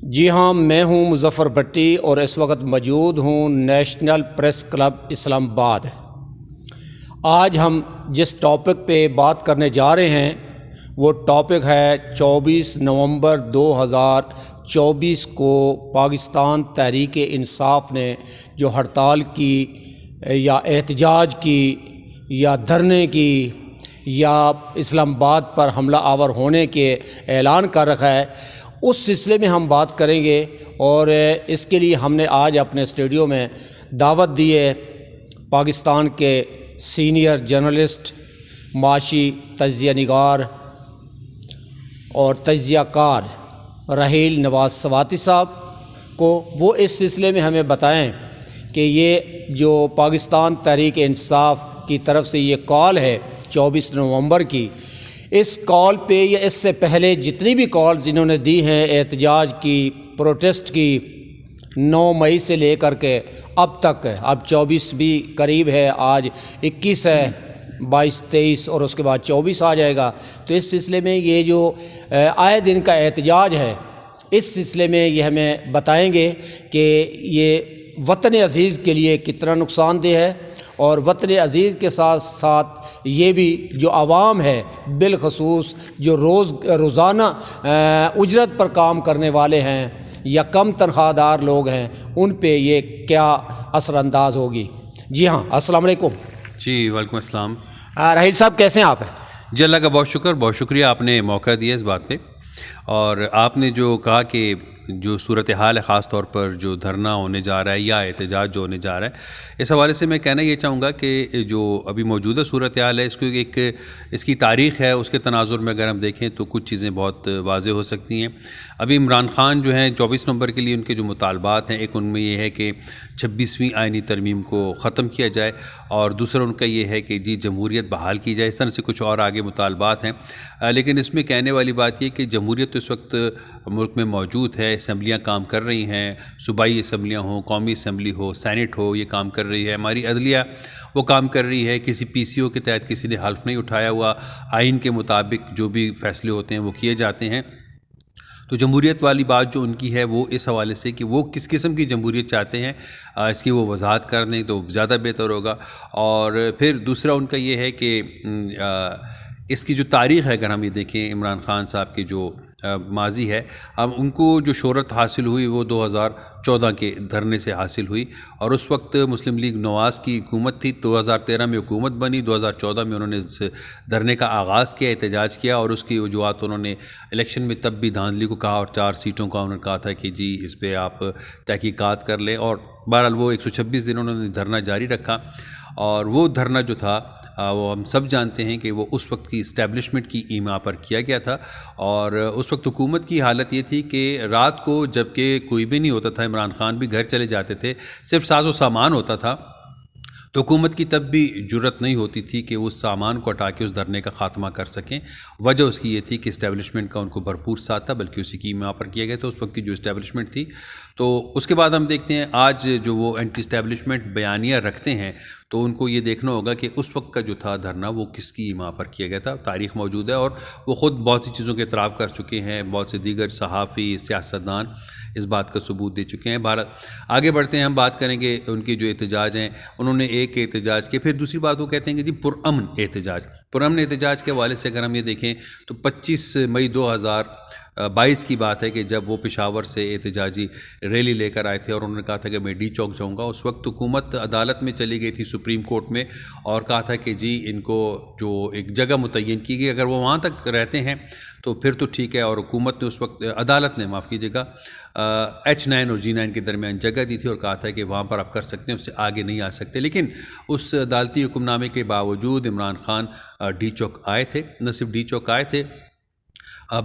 جی ہاں، میں ہوں مظفر بھٹی اور اس وقت موجود ہوں نیشنل پریس کلب اسلام آباد۔ آج ہم جس ٹاپک پہ بات کرنے جا رہے ہیں وہ ٹاپک ہے 24 نومبر 2024 کو پاکستان تحریک انصاف نے جو ہڑتال کی یا احتجاج کی یا دھرنے کی یا اسلام آباد پر حملہ آور ہونے کے اعلان کر رکھا ہے، اس سلسلے میں ہم بات کریں گے۔ اور اس کے لیے ہم نے آج اپنے اسٹوڈیو میں دعوت دی ہے پاکستان کے سینئر جرنلسٹ، معاشی تجزیہ نگار اور تجزیہ کار رحیل نواز سواتی صاحب کو۔ وہ اس سلسلے میں ہمیں بتائیں کہ یہ جو پاکستان تحریک انصاف کی طرف سے یہ کال ہے 24 نومبر کی، اس کال پہ یا اس سے پہلے جتنی بھی کال جنہوں نے دی ہیں احتجاج کی، پروٹیسٹ کی، 9 مئی سے لے کر کے اب تک ہے، اب 24 بھی قریب ہے، آج 21 ہے، 22 23 اور اس کے بعد 24 آ جائے گا۔ تو اس سلسلے میں یہ جو آئے دن کا احتجاج ہے، اس سلسلے میں یہ ہمیں بتائیں گے کہ یہ وطن عزیز کے لیے کتنا نقصان دہ ہے، اور وطن عزیز کے ساتھ ساتھ یہ بھی جو عوام ہے، بالخصوص جو روزانہ اجرت پر کام کرنے والے ہیں یا کم تنخواہ دار لوگ ہیں، ان پہ یہ کیا اثر انداز ہوگی۔ جی ہاں، السلام علیکم۔ جی وعلیکم السلام۔ رحیل صاحب کیسے ہیں آپ؟ جی اللہ کا بہت شکریہ، آپ نے موقع دیا اس بات پہ، اور آپ نے جو کہا کہ جو صورتحال ہے، خاص طور پر جو دھرنا ہونے جا رہا ہے یا احتجاج جو ہونے جا رہا ہے، اس حوالے سے میں کہنا یہ چاہوں گا کہ جو ابھی موجودہ صورتحال ہے، اس کی تاریخ ہے، اس کے تناظر میں اگر ہم دیکھیں تو کچھ چیزیں بہت واضح ہو سکتی ہیں۔ ابھی عمران خان جو ہیں 24 نومبر کے لیے ان کے جو مطالبات ہیں، ایک ان میں یہ ہے کہ 26ویں آئینی ترمیم کو ختم کیا جائے، اور دوسرا ان کا یہ ہے کہ جمہوریت بحال کی جائے۔ اس طرح سے کچھ اور آگے مطالبات ہیں، لیکن اس میں کہنے والی بات یہ کہ جمہوریت تو اس وقت ملک میں موجود ہے، اسمبلیاں کام کر رہی ہیں، صوبائی اسمبلیاں ہوں، قومی اسمبلی ہو، سینٹ ہو، یہ کام کر رہی ہے، ہماری عدلیہ وہ کام کر رہی ہے، کسی پی سی او کے تحت کسی نے حلف نہیں اٹھایا ہوا، آئین کے مطابق جو بھی فیصلے ہوتے ہیں وہ کیے جاتے ہیں۔ تو جمہوریت والی بات جو ان کی ہے وہ اس حوالے سے کہ وہ کس قسم کی جمہوریت چاہتے ہیں، اس کی وہ وضاحت کر دیں تو زیادہ بہتر ہوگا۔ اور پھر دوسرا ان کا یہ ہے کہ اس کی جو تاریخ ہے، اگر ہم یہ دیکھیں عمران خان صاحب کی جو ماضی ہے، اب ان کو جو شہرت حاصل ہوئی وہ 2014 کے دھرنے سے حاصل ہوئی، اور اس وقت مسلم لیگ نواز کی حکومت تھی، 2013 میں حکومت بنی، 2014 میں انہوں نے اس دھرنے کا آغاز کیا، احتجاج کیا، اور اس کی وجوہات انہوں نے الیکشن میں تب بھی دھاندلی کو کہا، اور 4 سیٹوں کا انہوں نے کہا تھا کہ جی اس پہ آپ تحقیقات کر لیں، اور بہرحال وہ 126 دن انہوں نے دھرنا جاری رکھا۔ اور وہ دھرنا جو تھا وہ ہم سب جانتے ہیں کہ وہ اس وقت کی اسٹیبلشمنٹ کی ایما پر کیا گیا تھا، اور اس وقت حکومت کی حالت یہ تھی کہ رات کو جب کہ کوئی بھی نہیں ہوتا تھا، عمران خان بھی گھر چلے جاتے تھے، صرف ساز و سامان ہوتا تھا، تو حکومت کی تب بھی جرت نہیں ہوتی تھی کہ وہ اس سامان کو ہٹا کے اس دھرنے کا خاتمہ کر سکیں۔ وجہ اس کی یہ تھی کہ اسٹیبلشمنٹ کا ان کو بھرپور ساتھ تھا، بلکہ اسی کی ایما پر کیا گیا تھا اس وقت کی جو اسٹیبلشمنٹ تھی۔ تو اس کے بعد ہم دیکھتے ہیں آج جو وہ اینٹی اسٹیبلشمنٹ بیانیہ رکھتے ہیں، تو ان کو یہ دیکھنا ہوگا کہ اس وقت کا جو تھا دھرنا وہ کس کی ایما پر کیا گیا تھا۔ تاریخ موجود ہے، اور وہ خود بہت سی چیزوں کے اعتراف کر چکے ہیں، بہت سے دیگر صحافی، سیاستدان اس بات کا ثبوت دے چکے ہیں۔ بھارت آگے بڑھتے ہیں، ہم بات کریں گے ان کے جو احتجاج ہیں، انہوں نے ایک احتجاج کے، پھر دوسری بات وہ کہتے ہیں کہ جی پرامن احتجاج کے حوالے سے اگر ہم یہ دیکھیں تو 25 مئی 2022 کی بات ہے کہ جب وہ پشاور سے احتجاجی ریلی لے کر آئے تھے، اور انہوں نے کہا تھا کہ میں ڈی چوک جاؤں گا۔ اس وقت حکومت عدالت میں چلی گئی تھی، سپریم کورٹ میں، اور کہا تھا کہ جی ان کو جو ایک جگہ متعین کی گئی، اگر وہ وہاں تک رہتے ہیں تو پھر تو ٹھیک ہے، اور حکومت نے اس وقت عدالت نے معاف کیجیے گا H9 اور G9 کے درمیان جگہ دی تھی، اور کہا تھا کہ وہاں پر آپ کر سکتے ہیں، اس سے آگے نہیں آ سکتے۔ لیکن اس عدالتی حکم نامے کے باوجود عمران خان ڈی چوک آئے تھے، نہ صرف ڈی چوک آئے تھے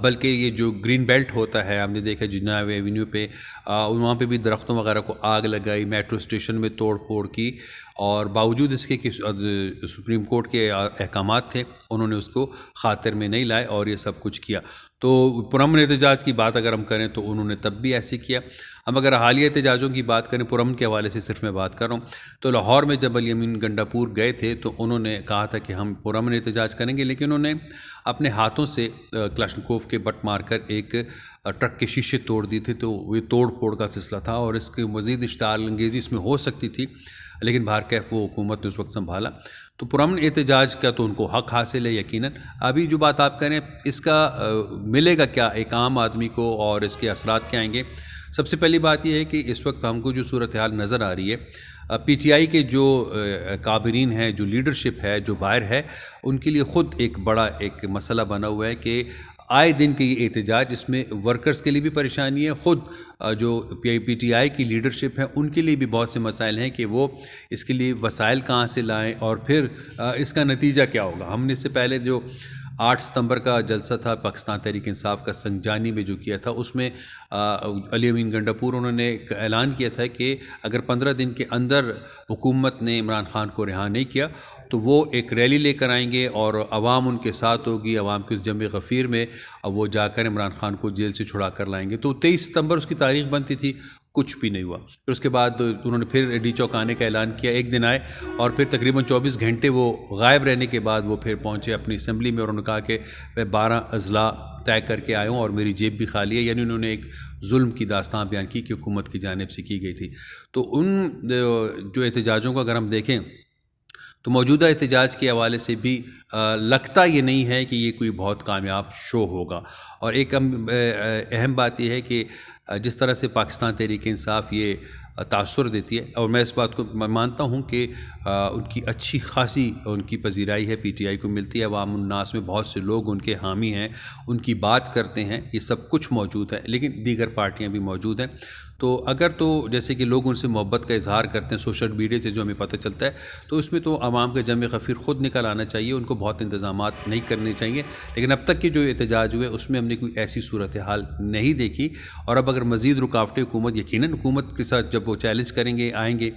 بلکہ یہ جو گرین بیلٹ ہوتا ہے، ہم نے دیکھا جناب ایونیو پہ، وہاں پہ بھی درختوں وغیرہ کو آگ لگائی، میٹرو اسٹیشن میں توڑ پھوڑ کی، اور باوجود اس کے کہ سپریم کورٹ کے احکامات تھے، انہوں نے اس کو خاطر میں نہیں لائے اور یہ سب کچھ کیا۔ تو پرامن احتجاج کی بات اگر ہم کریں تو انہوں نے تب بھی ایسے کیا۔ ہم اگر حالیہ احتجاجوں کی بات کریں، پرامن کے حوالے سے صرف میں بات کر رہا ہوں، تو لاہور میں جب الیمین گنڈا پور گئے تھے تو انہوں نے کہا تھا کہ ہم پرامن احتجاج کریں گے، لیکن انہوں نے اپنے ہاتھوں سے کلاشنکوف کے بٹ مار کر ایک ٹرک کے شیشے توڑ دیے تھے، تو یہ توڑ پھوڑ کا سلسلہ تھا اور اس کی مزید اشتعال انگیزی اس میں ہو سکتی تھی، لیکن بہرکیف وہ حکومت نے اس وقت سنبھالا۔ تو پرامن احتجاج کا تو ان کو حق حاصل ہے یقیناً۔ ابھی جو بات آپ کریں اس کا ملے گا کیا ایک عام آدمی کو اور اس کے اثرات کیا آئیں گے؟ سب سے پہلی بات یہ ہے کہ اس وقت ہم کو جو صورتحال نظر آ رہی ہے، پی ٹی آئی کے جو کابرین ہیں، جو لیڈرشپ ہے، جو باہر ہے، ان کے لیے خود ایک بڑا ایک مسئلہ بنا ہوا ہے کہ آئے دن کے یہ احتجاج، اس میں ورکرز کے لیے بھی پریشانی ہے، خود جو پی ٹی آئی کی لیڈرشپ ہے ان کے لیے بھی بہت سے مسائل ہیں کہ وہ اس کے لیے وسائل کہاں سے لائیں اور پھر اس کا نتیجہ کیا ہوگا۔ ہم نے اس سے پہلے جو 8 ستمبر کا جلسہ تھا پاکستان تحریک انصاف کا سنجانی میں جو کیا تھا، اس میں علی امین گنڈاپور انہوں نے ایک اعلان کیا تھا کہ اگر 15 دن کے اندر حکومت نے عمران خان کو رہا نہیں کیا تو وہ ایک ریلی لے کر آئیں گے اور عوام ان کے ساتھ ہوگی، عوام کے اس جمع غفیر میں وہ جا کر عمران خان کو جیل سے چھڑا کر لائیں گے۔ تو 23 ستمبر اس کی تاریخ بنتی تھی، کچھ بھی نہیں ہوا۔ پھر اس کے بعد انہوں نے پھر ڈی چوک آنے کا اعلان کیا، ایک دن آئے اور پھر تقریباً 24 گھنٹے وہ غائب رہنے کے بعد وہ پھر پہنچے اپنی اسمبلی میں اور انہوں نے کہا کہ میں 12 اضلاع طے کر کے آیا ہوں اور میری جیب بھی خالی ہے، یعنی انہوں نے ایک ظلم کی داستان بیان کی کہ حکومت کی جانب سے کی گئی تھی۔ تو ان جو احتجاجوں کو اگر ہم دیکھیں تو موجودہ احتجاج کے حوالے سے بھی لگتا یہ نہیں ہے کہ یہ کوئی بہت کامیاب شو ہوگا۔ اور ایک اہم بات یہ ہے کہ جس طرح سے پاکستان تحریک انصاف یہ تاثر دیتی ہے، اور میں اس بات کو مانتا ہوں کہ ان کی اچھی خاصی ان کی پذیرائی ہے، پی ٹی آئی کو ملتی ہے، عوام الناس میں بہت سے لوگ ان کے حامی ہیں، ان کی بات کرتے ہیں، یہ سب کچھ موجود ہے، لیکن دیگر پارٹیاں بھی موجود ہیں۔ تو اگر تو جیسے کہ لوگ ان سے محبت کا اظہار کرتے ہیں سوشل میڈیا سے جو ہمیں پتہ چلتا ہے، تو اس میں تو عوام کا جمع غفیر خود نکل آنا چاہیے، ان کو بہت انتظامات نہیں کرنے چاہیے، لیکن اب تک کے جو احتجاج ہوئے اس میں ہم نے کوئی ایسی صورتحال نہیں دیکھی۔ اور اب اگر مزید رکاوٹیں یقیناً حکومت کے ساتھ جب وہ چیلنج کریں گے، آئیں گے،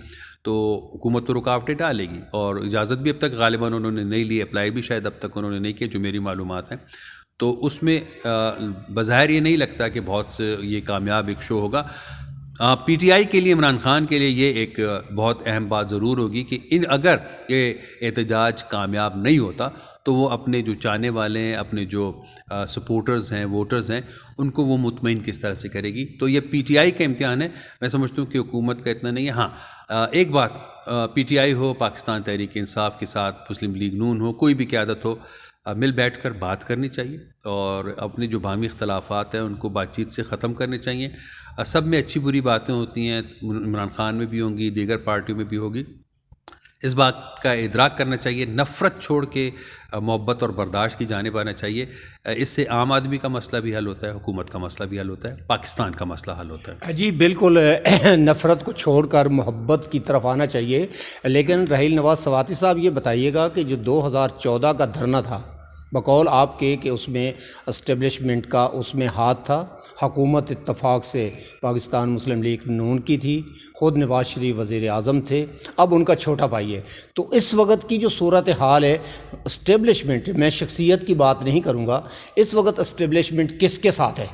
تو حکومت تو رکاوٹیں ڈالے گی، اور اجازت بھی اب تک غالباً انہوں نے نہیں لی، اپلائی بھی شاید اب تک انہوں نے نہیں کیا جو میری معلومات ہیں۔ تو اس میں بظاہر یہ نہیں لگتا کہ بہت یہ کامیاب ایک شو ہوگا۔ پی ٹی آئی کے لیے، عمران خان کے لیے یہ ایک بہت اہم بات ضرور ہوگی کہ اگر یہ احتجاج کامیاب نہیں ہوتا تو وہ اپنے جو چاہنے والے ہیں، اپنے جو سپورٹرز ہیں، ووٹرز ہیں، ان کو وہ مطمئن کس طرح سے کرے گی۔ تو یہ پی ٹی آئی کا امتحان ہے، میں سمجھتا ہوں کہ حکومت کا اتنا نہیں ہے۔ ہاں ایک بات، پی ٹی آئی ہو، پاکستان تحریک انصاف کے ساتھ مسلم لیگ نون ہو، کوئی بھی قیادت ہو، مل بیٹھ کر بات کرنی چاہیے اور اپنے جو باہمی اختلافات ہیں ان کو بات چیت سے ختم کرنے چاہیے۔ سب میں اچھی بری باتیں ہوتی ہیں، عمران خان میں بھی ہوں گی، دیگر پارٹیوں میں بھی ہوگی، اس بات کا ادراک کرنا چاہیے، نفرت چھوڑ کے محبت اور برداشت کی جانب آنا چاہیے۔ اس سے عام آدمی کا مسئلہ بھی حل ہوتا ہے، حکومت کا مسئلہ بھی حل ہوتا ہے، پاکستان کا مسئلہ حل ہوتا ہے۔ جی بالکل، نفرت کو چھوڑ کر محبت کی طرف آنا چاہیے۔ لیکن رحیل نواز سواتی صاحب یہ بتائیے گا کہ جو 2014 کا دھرنا تھا، بقول آپ کے کہ اس میں اسٹیبلشمنٹ کا اس میں ہاتھ تھا، حکومت اتفاق سے پاکستان مسلم لیگ نون کی تھی، خود نواز شریف وزیر اعظم تھے، اب ان کا چھوٹا بھائی ہے۔ تو اس وقت کی جو صورت حال ہے اسٹیبلشمنٹ، میں شخصیت کی بات نہیں کروں گا، اس وقت اسٹیبلشمنٹ کس کے ساتھ ہے؟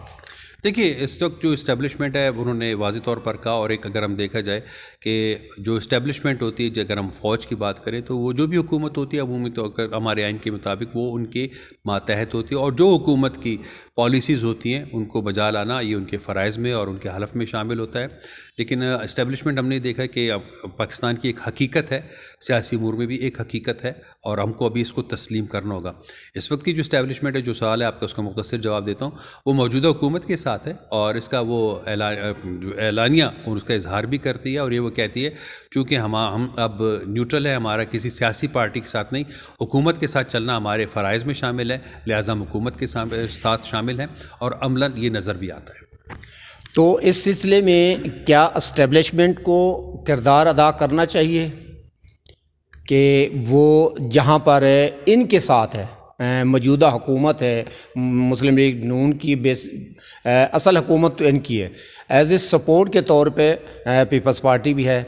دیکھیے اس وقت جو اسٹیبلشمنٹ ہے انہوں نے واضح طور پر کہا، اور ایک اگر ہم دیکھا جائے کہ جو اسٹیبلشمنٹ ہوتی ہے، اگر ہم فوج کی بات کریں تو وہ جو بھی حکومت ہوتی ہے عمومی طور پر ہمارے آئین کے مطابق وہ ان کے ماتحت ہوتی ہے، اور جو حکومت کی پالیسیز ہوتی ہیں ان کو بجا لانا یہ ان کے فرائض میں اور ان کے حلف میں شامل ہوتا ہے۔ لیکن اسٹیبلشمنٹ ہم نے دیکھا کہ پاکستان کی ایک حقیقت ہے، سیاسی امور میں بھی ایک حقیقت ہے، اور ہم کو ابھی اس کو تسلیم کرنا ہوگا۔ اس وقت کی جو اسٹیبلشمنٹ ہے، جو سوال ہے آپ کا اس کا مختصر جواب دیتا ہوں، وہ موجودہ حکومت کے ساتھ ہے، اور اس کا وہ اعلانیہ اور اس کا اظہار بھی کرتی ہے، اور یہ وہ کہتی ہے چونکہ ہم اب نیوٹرل ہے، ہمارا کسی سیاسی پارٹی کے ساتھ نہیں، حکومت کے ساتھ چلنا ہمارے فرائض میں شامل ہے، لہٰذا ہم حکومت کے ساتھ شامل ہیں، اور عملاً یہ نظر بھی آتا ہے۔ تو اس سلسلے میں کیا اسٹیبلشمنٹ کو کردار ادا کرنا چاہیے کہ وہ جہاں پر ان کے ساتھ ہے، موجودہ حکومت ہے مسلم لیگ نون کی، اصل حکومت تو ان کی ہے، ایز اے سپورٹ کے طور پہ پیپلز پارٹی بھی ہے،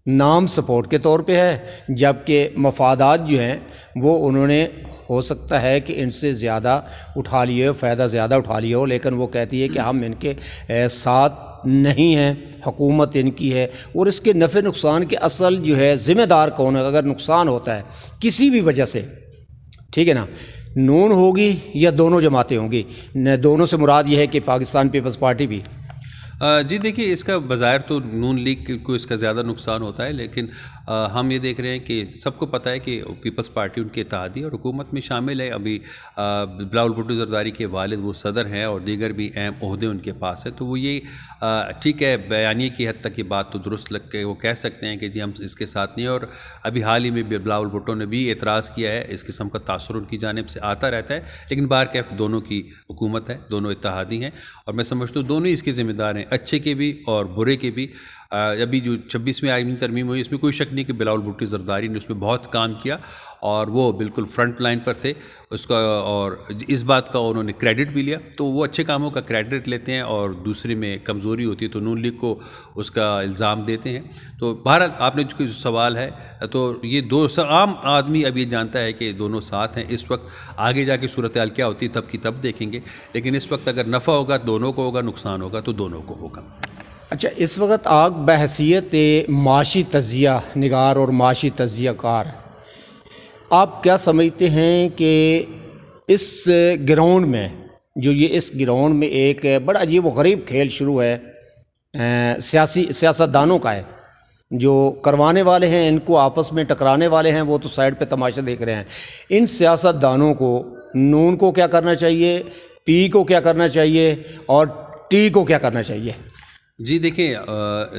نام سپورٹ کے طور پہ ہے، جبکہ مفادات جو ہیں وہ انہوں نے ہو سکتا ہے کہ ان سے زیادہ اٹھا لیے ہو، فائدہ زیادہ اٹھا لیا ہو، لیکن وہ کہتی ہے کہ ہم ان کے ساتھ نہیں ہیں، حکومت ان کی ہے، اور اس کے نفع نقصان کے اصل جو ہے ذمہ دار کون ہے؟ اگر نقصان ہوتا ہے کسی بھی وجہ سے، ٹھیک ہے نا، نون ہوگی یا دونوں جماعتیں ہوں گی؟ دونوں سے مراد یہ ہے کہ پاکستان پیپلز پارٹی بھی؟ جی دیکھیے، اس کا بظاہر تو نون لیگ کو اس کا زیادہ نقصان ہوتا ہے، لیکن ہم یہ دیکھ رہے ہیں کہ سب کو پتہ ہے کہ پیپلز پارٹی ان کے اتحادی اور حکومت میں شامل ہے۔ ابھی بلاول بھٹو زرداری کے والد وہ صدر ہیں اور دیگر بھی اہم عہدے ان کے پاس ہیں، تو وہ یہ ٹھیک ہے، بیانیے کی حد تک یہ بات تو درست لگ کے وہ کہہ سکتے ہیں کہ جی ہم اس کے ساتھ نہیں ہیں، اور ابھی حال ہی میں بلاول بھٹو نے بھی اعتراض کیا ہے، اس قسم کا تاثر ان کی جانب سے آتا رہتا ہے، لیکن بہرکیف دونوں کی حکومت ہے، دونوں اتحادی ہیں، اور میں سمجھتا ہوں دونوں اس کے ذمہ دار ہیں، اچھے کے بھی اور برے کے بھی۔ ابھی جو 26ویں آئینی ترمیم ہوئی، اس میں کوئی شک نہیں کہ بلاول بھٹو زرداری نے اس میں بہت کام کیا اور وہ بالکل فرنٹ لائن پر تھے اس کا، اور اس بات کا انہوں نے کریڈٹ بھی لیا، تو وہ اچھے کاموں کا کریڈٹ لیتے ہیں اور دوسرے میں کمزوری ہوتی ہے تو نون لیگ کو اس کا الزام دیتے ہیں۔ تو بہرحال آپ نے جو سوال ہے، تو یہ دو عام آدمی اب یہ جانتا ہے کہ دونوں ساتھ ہیں اس وقت، آگے جا کے صورتحال کیا ہوتی ہے تب کی تب دیکھیں گے، لیکن اس وقت اگر نفع ہوگا دونوں کو ہوگا، نقصان ہوگا تو دونوں کو ہوگا۔ اچھا، اس وقت آپ بحیثیت معاشی تجزیہ نگار اور معاشی تجزیہ کار آپ کیا سمجھتے ہیں کہ اس گراؤنڈ میں اس گراؤنڈ میں ایک بڑا عجیب و غریب کھیل شروع ہے، سیاست دانوں کا ہے، جو کروانے والے ہیں ان کو آپس میں ٹکرانے والے ہیں وہ تو سائڈ پہ تماشا دیکھ رہے ہیں۔ ان سیاست دانوں کو، نون کو کیا کرنا چاہیے، پی کو کیا کرنا چاہیے اور ٹی کو کیا کرنا چاہیے؟ جی دیکھیں،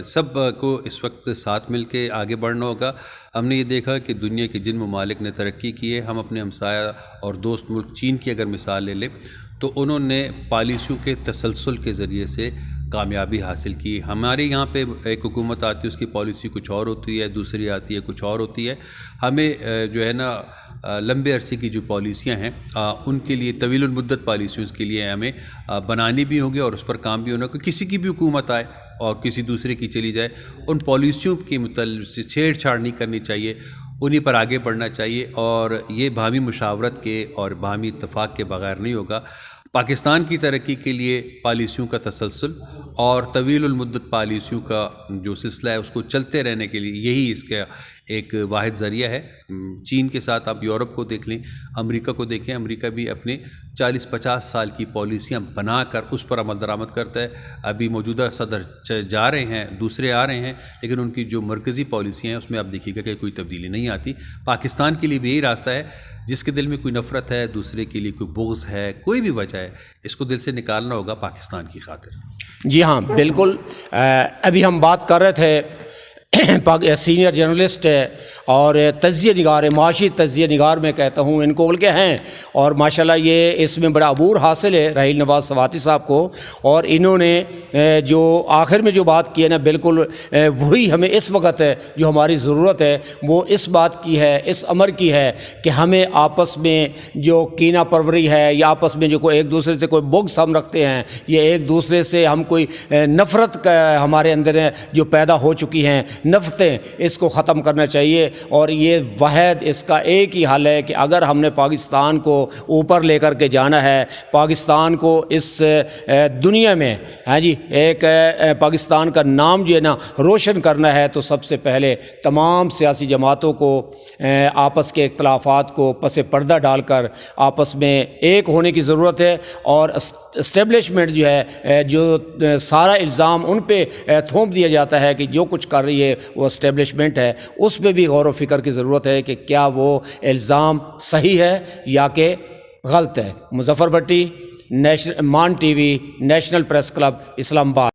سب کو اس وقت ساتھ مل کے آگے بڑھنا ہوگا۔ ہم نے یہ دیکھا کہ دنیا کے جن ممالک نے ترقی کی ہے، ہم اپنے ہمسایہ اور دوست ملک چین کی اگر مثال لے لیں تو انہوں نے پالیسیوں کے تسلسل کے ذریعے سے کامیابی حاصل کی۔ ہمارے یہاں پہ ایک حکومت آتی ہے، اس کی پالیسی کچھ اور ہوتی ہے، دوسری آتی ہے کچھ اور ہوتی ہے۔ ہمیں جو ہے نا لمبے عرصے کی جو پالیسیاں ہیں ان کے لیے، طویل المدت پالیسیوں کے لیے ہمیں بنانی بھی ہوگی اور اس پر کام بھی ہونا ہوگا۔ کسی کی بھی حکومت آئے اور کسی دوسرے کی چلی جائے، ان پالیسیوں کے متعلق سے چھیڑ چھاڑ نہیں کرنی چاہیے، انہی پر آگے بڑھنا چاہیے، اور یہ باہمی مشاورت کے اور باہمی اتفاق کے بغیر نہیں ہوگا۔ پاکستان کی ترقی کے لیے پالیسیوں کا تسلسل اور طویل المدت پالیسیوں کا جو سلسلہ ہے اس کو چلتے رہنے کے لیے یہی اس کا ایک واحد ذریعہ ہے۔ چین کے ساتھ آپ یورپ کو دیکھ لیں، امریکہ کو دیکھیں، امریکہ بھی اپنے 40-50 سال کی پالیسیاں بنا کر اس پر عمل درآمد کرتا ہے۔ ابھی موجودہ صدر جا رہے ہیں، دوسرے آ رہے ہیں، لیکن ان کی جو مرکزی پالیسیاں ہیں اس میں آپ دیکھیے گا کہ کوئی تبدیلی نہیں آتی۔ پاکستان کے لیے بھی یہی راستہ ہے، جس کے دل میں کوئی نفرت ہے، دوسرے کے لیے کوئی بغض ہے، کوئی بھی وجہ ہے، اس کو دل سے نکالنا ہوگا پاکستان کی خاطر۔ جی ہاں بالکل، ابھی ہم بات کر رہے تھے سینئر جرنلسٹ ہے اور تجزیہ نگار ہے، معاشی تجزیہ نگار میں کہتا ہوں ان کو، بلکہ ہیں، اور ماشاءاللہ یہ اس میں بڑا عبور حاصل ہے رحیل نواز سواتی صاحب کو، اور انہوں نے جو آخر میں جو بات کی ہے نا، بالکل وہی ہمیں اس وقت جو ہماری ضرورت ہے وہ اس بات کی ہے، اس امر کی ہے کہ ہمیں آپس میں جو کینہ پروری ہے یا آپس میں جو کوئی ایک دوسرے سے کوئی بغض ہم رکھتے ہیں، یا ایک دوسرے سے ہم کوئی نفرت کا ہمارے اندر جو پیدا ہو چکی ہیں نفرتیں، اس کو ختم کرنا چاہیے۔ اور یہ واحد اس کا ایک ہی حل ہے کہ اگر ہم نے پاکستان کو اوپر لے کر کے جانا ہے، پاکستان کو اس دنیا میں ایک پاکستان کا نام جو ہے نا روشن کرنا ہے، تو سب سے پہلے تمام سیاسی جماعتوں کو آپس کے اختلافات کو پس پردہ ڈال کر آپس میں ایک ہونے کی ضرورت ہے، اور اسٹیبلشمنٹ جو ہے، جو سارا الزام ان پہ تھوپ دیا جاتا ہے کہ جو کچھ کر رہی ہے وہ اسٹیبلشمنٹ ہے، اس پہ بھی غور و فکر کی ضرورت ہے کہ کیا وہ الزام صحیح ہے یا کہ غلط ہے۔ Muzaffar Bhatti, Maan T V, national press club, اسلام آباد۔